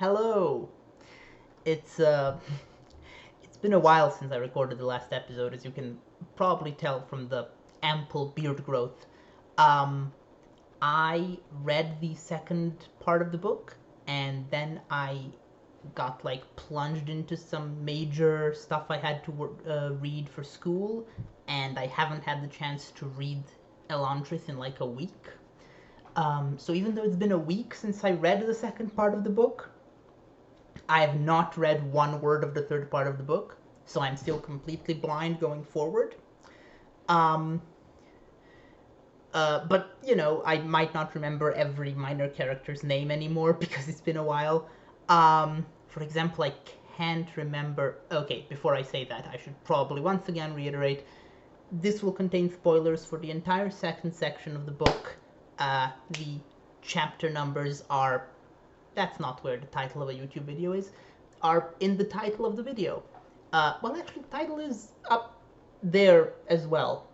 Hello. It's uh it's been a while since I recorded the last episode, as you can probably tell from the ample beard growth. Um I read the second part of the book, and then I got like plunged into some major stuff I had to read for school, and I haven't had the chance to read Elantris in like a week. So even though it's been a week since I read the second part of the book, I have not read one word of the third part of the book, so I'm still completely blind going forward. Um, but I might not remember every minor character's name anymore because it's been a while. For example, I can't remember. Okay, before I say that, I should probably once again reiterate: this will contain spoilers for the entire second section of the book. The chapter numbers are, that's not where the title of a YouTube video is, are in the title of the video. Well, actually, the title is up there as well.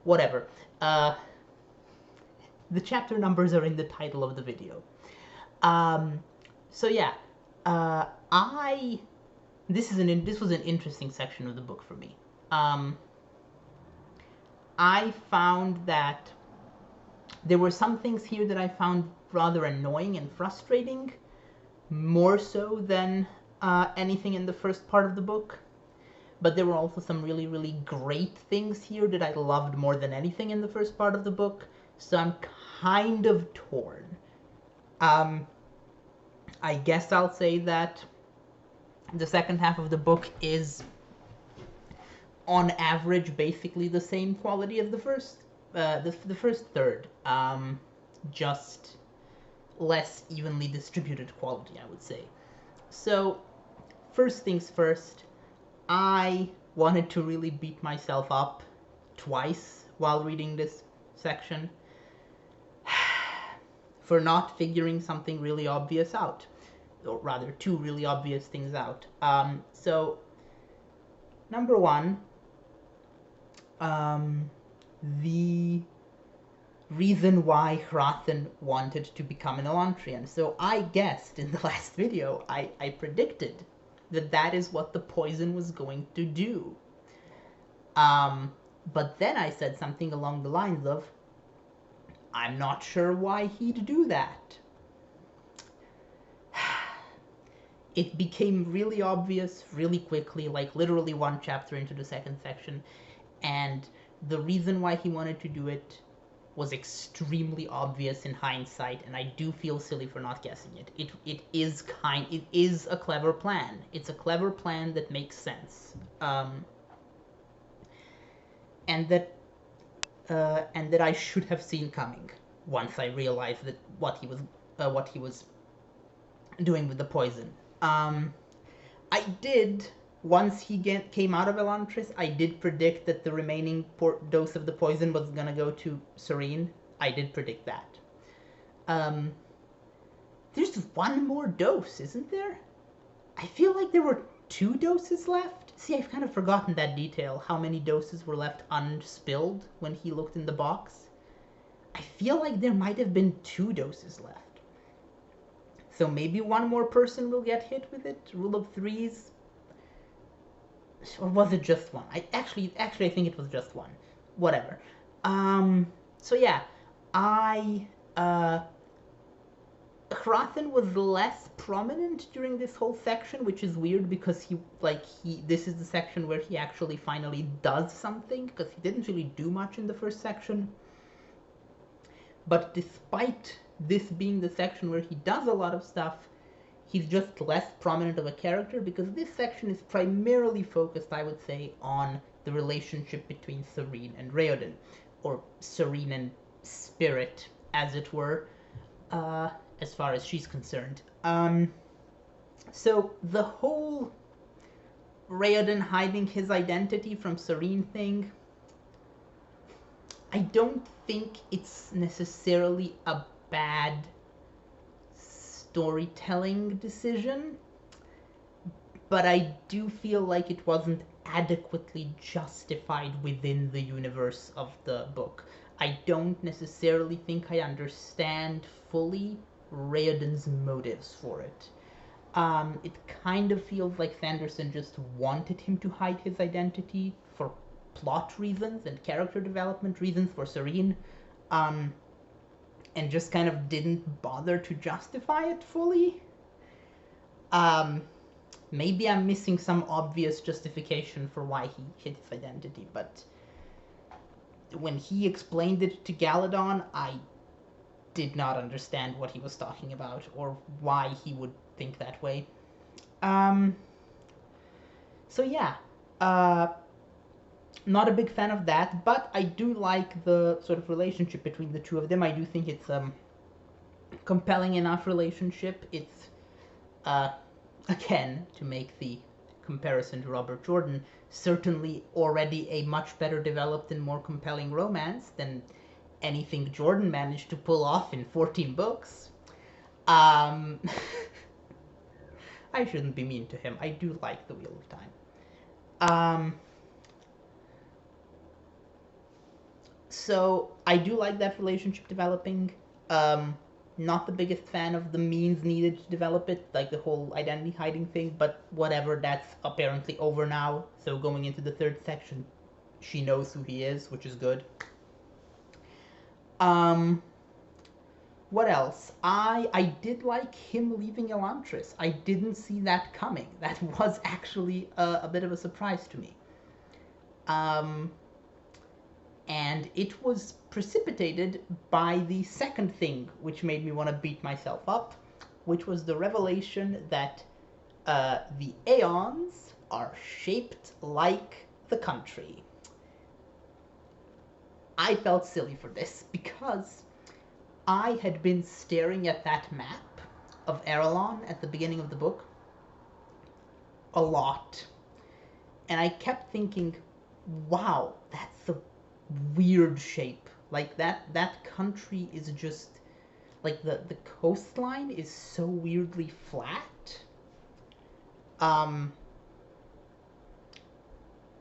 Whatever. The chapter numbers are in the title of the video. Um, so yeah, I this was an interesting section of the book for me. I found that there were some things here that I found rather annoying and frustrating, more so than anything in the first part of the book. But there were also some really, really great things here that I loved more than anything in the first part of the book. So I'm kind of torn. Um, I guess I'll say that the second half of the book is, on average, basically the same quality as the first, the first third. Just less evenly distributed quality, I would say. So, first things first, I wanted to really beat myself up twice while reading this section for not figuring something really obvious out, or rather, two really obvious things out. So, number one, the reason why Hrathen wanted to become an Elantrian. So I guessed in the last video, I predicted that that is what the poison was going to do. But then I said something along the lines of, I'm not sure why he'd do that. It became really obvious really quickly, like literally one chapter into the second section, and the reason why he wanted to do it was extremely obvious in hindsight, and I do feel silly for not guessing it. It is a clever plan. It's a clever plan that makes sense, and that I should have seen coming once I realized that what he was doing with the poison. I did, once he came out of Elantris, I did predict that the remaining dose of the poison was gonna go to Serene. I did predict that. There's one more dose, isn't there? I feel like there were 2 doses left. See, I've kind of forgotten that detail, how many doses were left unspilled when he looked in the box. I feel like there might have been 2 doses left. So maybe one more person will get hit with it? Rule of threes? Or was it just one? I actually I think it was just one. Whatever. So yeah, Hrathen was less prominent during this whole section, which is weird because this is the section where he actually finally does something, because he didn't really do much in the first section. But despite this being the section where he does a lot of stuff, he's just less prominent of a character, because this section is primarily focused, I would say, on the relationship between Serene and Raoden, or Serene and Spirit, as it were, as far as she's concerned. So the whole Raoden hiding his identity from Serene thing, I don't think it's necessarily a bad storytelling decision, but I do feel like it wasn't adequately justified within the universe of the book. I don't necessarily think I understand fully Raoden's motives for it. It kind of feels like Sanderson just wanted him to hide his identity for plot reasons and character development reasons for Serene, um, and just kind of didn't bother to justify it fully. Um, Maybe I'm missing some obvious justification for why he hid his identity, but when he explained it to Galadon, I did not understand what he was talking about or why he would think that way. Um, so yeah, uh, not a big fan of that, but I do like the sort of relationship between the two of them. I do think it's compelling enough relationship. It's uh, again, to make the comparison to Robert Jordan, certainly already a much better developed and more compelling romance than anything Jordan managed to pull off in 14 books. Um, I shouldn't be mean to him. I do like The Wheel of Time. Um, so I do like that relationship developing. Um, Not the biggest fan of the means needed to develop it, like the whole identity hiding thing, but whatever, that's apparently over now. So going into the third section, she knows who he is, which is good. Um, what else? I did like him leaving Elantris. I didn't see that coming. That was actually a bit of a surprise to me. Um, and it was precipitated by the second thing which made me want to beat myself up, which was the revelation that the Aeons are shaped like the country. I felt silly for this because I had been staring at that map of Arelon at the beginning of the book a lot, and I kept thinking, wow, that's a weird shape. Like that country is just like the coastline is so weirdly flat. Um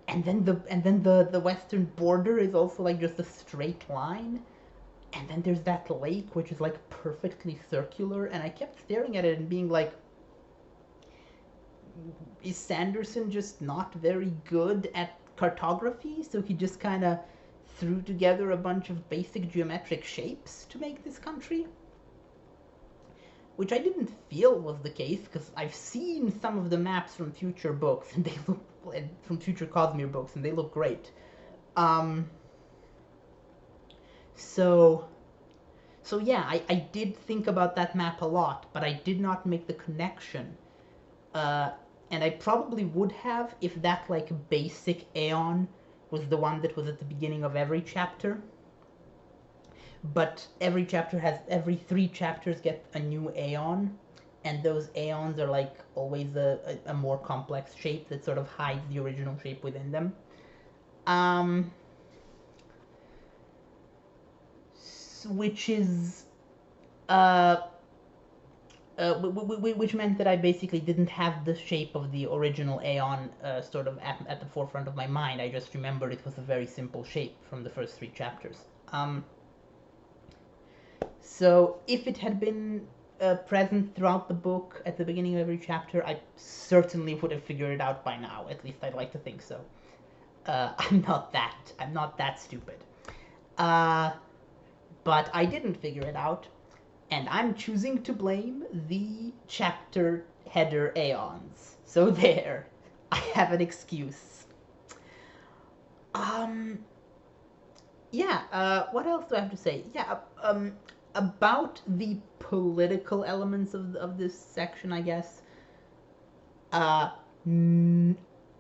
and then the western border is also like just a straight line. And then there's that lake which is like perfectly circular, and I kept staring at it and being like, is Sanderson just not very good at cartography? So he just kind of threw together a bunch of basic geometric shapes to make this country? Which I didn't feel was the case, because I've seen some of the maps from future books, and they look from future Cosmere books, and they look great. Um, so, so yeah, I did think about that map a lot, but I did not make the connection. Uh, and I probably would have if that like basic Aeon was the one that was at the beginning of every chapter. But every 3 chapters get a new Aeon, and those Aeons are like always a more complex shape that sort of hides the original shape within them. Um, which is which meant that I basically didn't have the shape of the original Aeon sort of at the forefront of my mind. I just remembered it was a very simple shape from the first 3 chapters. So if it had been present throughout the book at the beginning of every chapter, I certainly would have figured it out by now. At least I'd like to think so. I'm not that stupid. But I didn't figure it out, and I'm choosing to blame the chapter header Aeons. So there, I have an excuse. Yeah, what else do I have to say? Yeah, about the political elements of this section, I guess. Uh,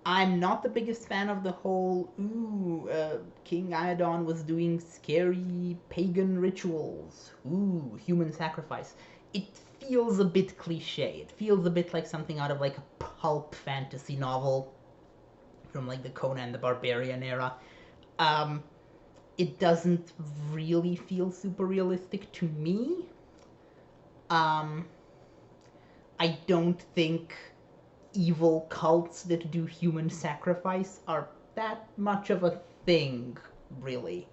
I'm not the biggest fan of the whole, King Iadon was doing scary pagan rituals. Ooh, human sacrifice. It feels a bit cliche. It feels a bit like something out of like a pulp fantasy novel from like the Conan the Barbarian era. It doesn't really feel super realistic to me. I don't think evil cults that do human sacrifice are that much of a thing, really.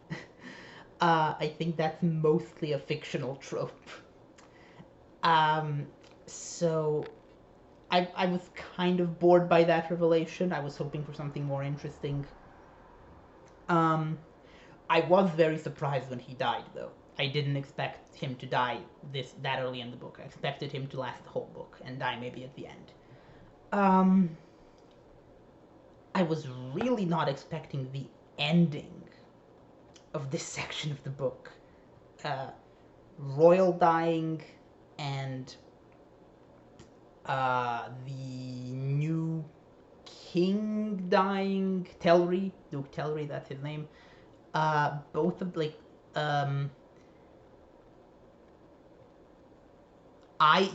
I think that's mostly a fictional trope. Um, so I was kind of bored by that revelation. I was hoping for something more interesting. I was very surprised when he died, though. I didn't expect him to die that early in the book. I expected him to last the whole book and die maybe at the end. I was really not expecting the ending of this section of the book. Royal dying and the new king dying, Telri, Duke Telri, that's his name. Both of I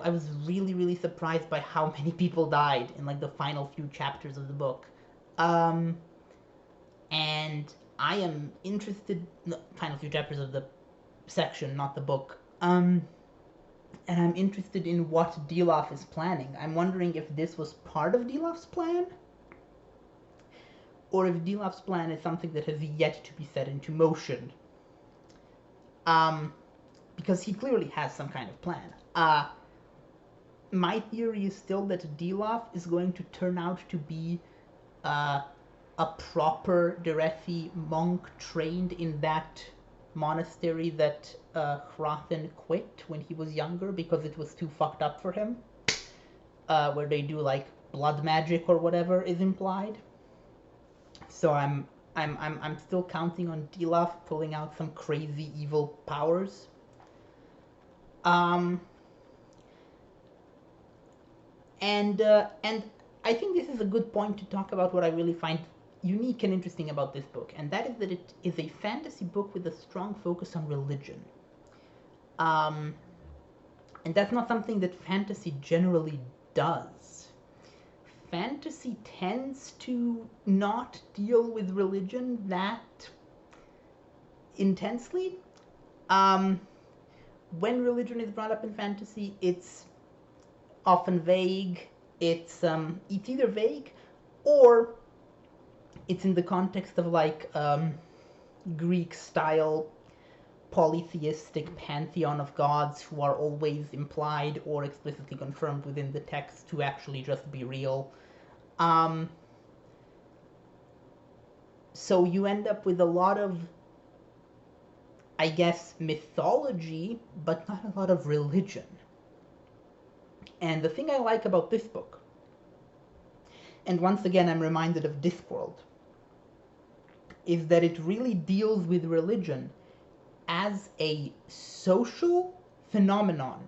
was really surprised by how many people died in like the final few chapters of the book. And I am interested, no, final few chapters of the section, not the book. And I'm interested in what Dilaf is planning. I'm wondering if this was part of Dilaf's plan, or if Dilaf's plan is something that has yet to be set into motion. Because he clearly has some kind of plan. My theory is still that Dilaf is going to turn out to be a proper Derethi monk trained in that monastery that Hrathen quit when he was younger because it was too fucked up for him. Where they do like blood magic or whatever is implied. So I'm still counting on Dilaf pulling out some crazy evil powers. And I think this is a good point to talk about what I really find unique and interesting about this book, and that is that it is a fantasy book with a strong focus on religion. And that's not something that fantasy generally does. Fantasy tends to not deal with religion that intensely. When religion is brought up in fantasy, it's often vague. It's either vague or it's in the context of like Greek style polytheistic pantheon of gods who are always implied or explicitly confirmed within the text to actually just be real. So you end up with a lot of, I guess, mythology, but not a lot of religion. And the thing I like about this book, and once again I'm reminded of Discworld, is that it really deals with religion as a social phenomenon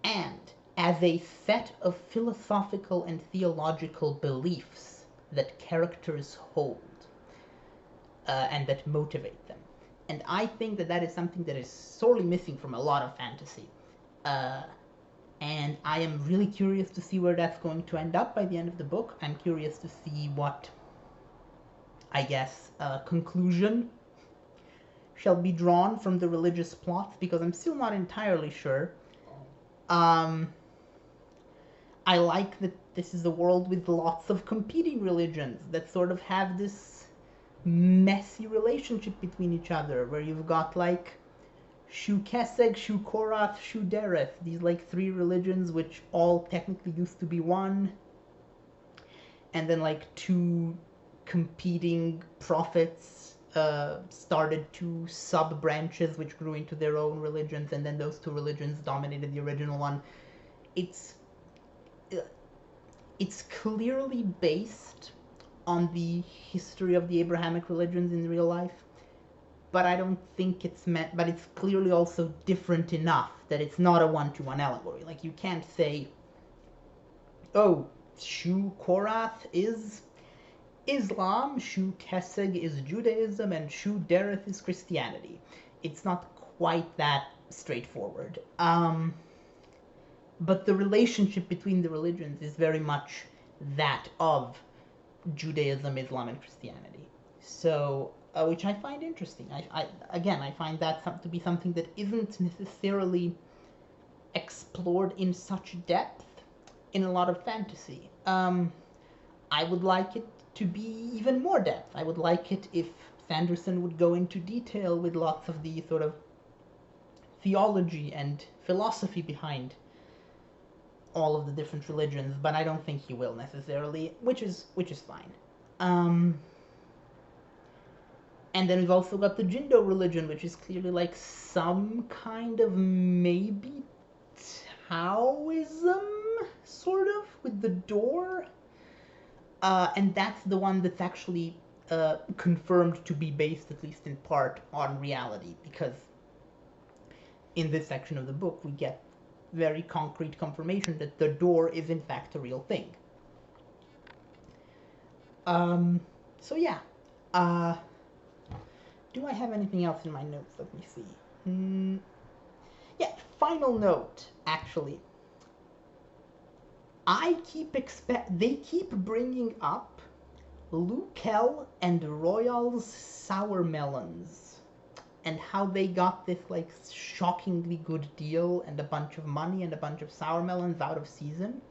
and as a set of philosophical and theological beliefs that characters hold and that motivate them. And I think that that is something that is sorely missing from a lot of fantasy. And I am really curious to see where that's going to end up by the end of the book. I'm curious to see what, I guess, conclusion shall be drawn from the religious plots, because I'm still not entirely sure. I like that this is a world with lots of competing religions that sort of have this messy relationship between each other, where you've got like Shu Keseg, Shu Korath, Shu Dereth, these like three religions which all technically used to be one, and then like two competing prophets started two sub-branches which grew into their own religions, and then those two religions dominated the original one. It's clearly based on the history of the Abrahamic religions in real life, but I don't think it's meant, but it's clearly also different enough that it's not a one-to-one allegory. Like, you can't say, oh, Shu Korath is Islam, Shu Keseg is Judaism, and Shu Dereth is Christianity. It's not quite that straightforward. But the relationship between the religions is very much that of Judaism, Islam, and Christianity. So, which I find interesting. I find that to be something that isn't necessarily explored in such depth in a lot of fantasy. I would like it to be even more depth. I would like it if Sanderson would go into detail with lots of the sort of theology and philosophy behind all of the different religions, but I don't think he will necessarily, which is fine. And then we've also got the Jindo religion, which is clearly like some kind of maybe Taoism, sort of, with the door. And that's the one that's actually confirmed to be based, at least in part, on reality, because in this section of the book we get very concrete confirmation that the door is in fact a real thing. So yeah. Do I have anything else in my notes? Let me see. Yeah, final note, actually. They keep bringing up Lukel and Royal's sour melons, and how they got this like shockingly good deal and a bunch of money and a bunch of sour melons out of season.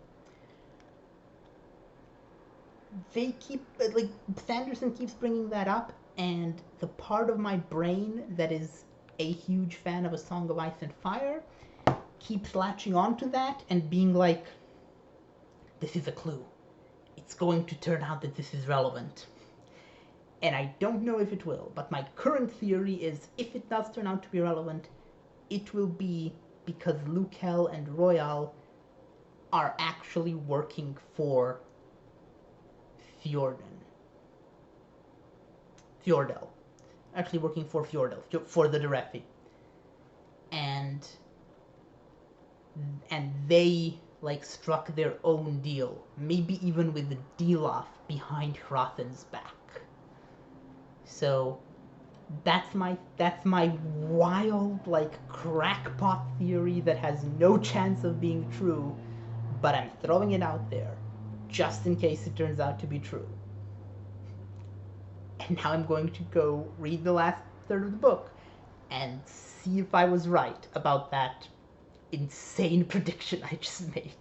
They keep like Sanderson keeps bringing that up, and the part of my brain that is a huge fan of A Song of Ice and Fire keeps latching onto that and being like, this is a clue. It's going to turn out that this is relevant. And I don't know if it will, but my current theory is if it does turn out to be relevant, it will be because Lukel and Royal are actually working for Fjordell. Actually working for Fjordell, for the Derefi. And they like struck their own deal, maybe even with the Deloff behind Hrothen's back. So that's my wild like crackpot theory that has no chance of being true, but I'm throwing it out there just in case it turns out to be true. And now I'm going to go read the last third of the book and see if I was right about that insane prediction I just made.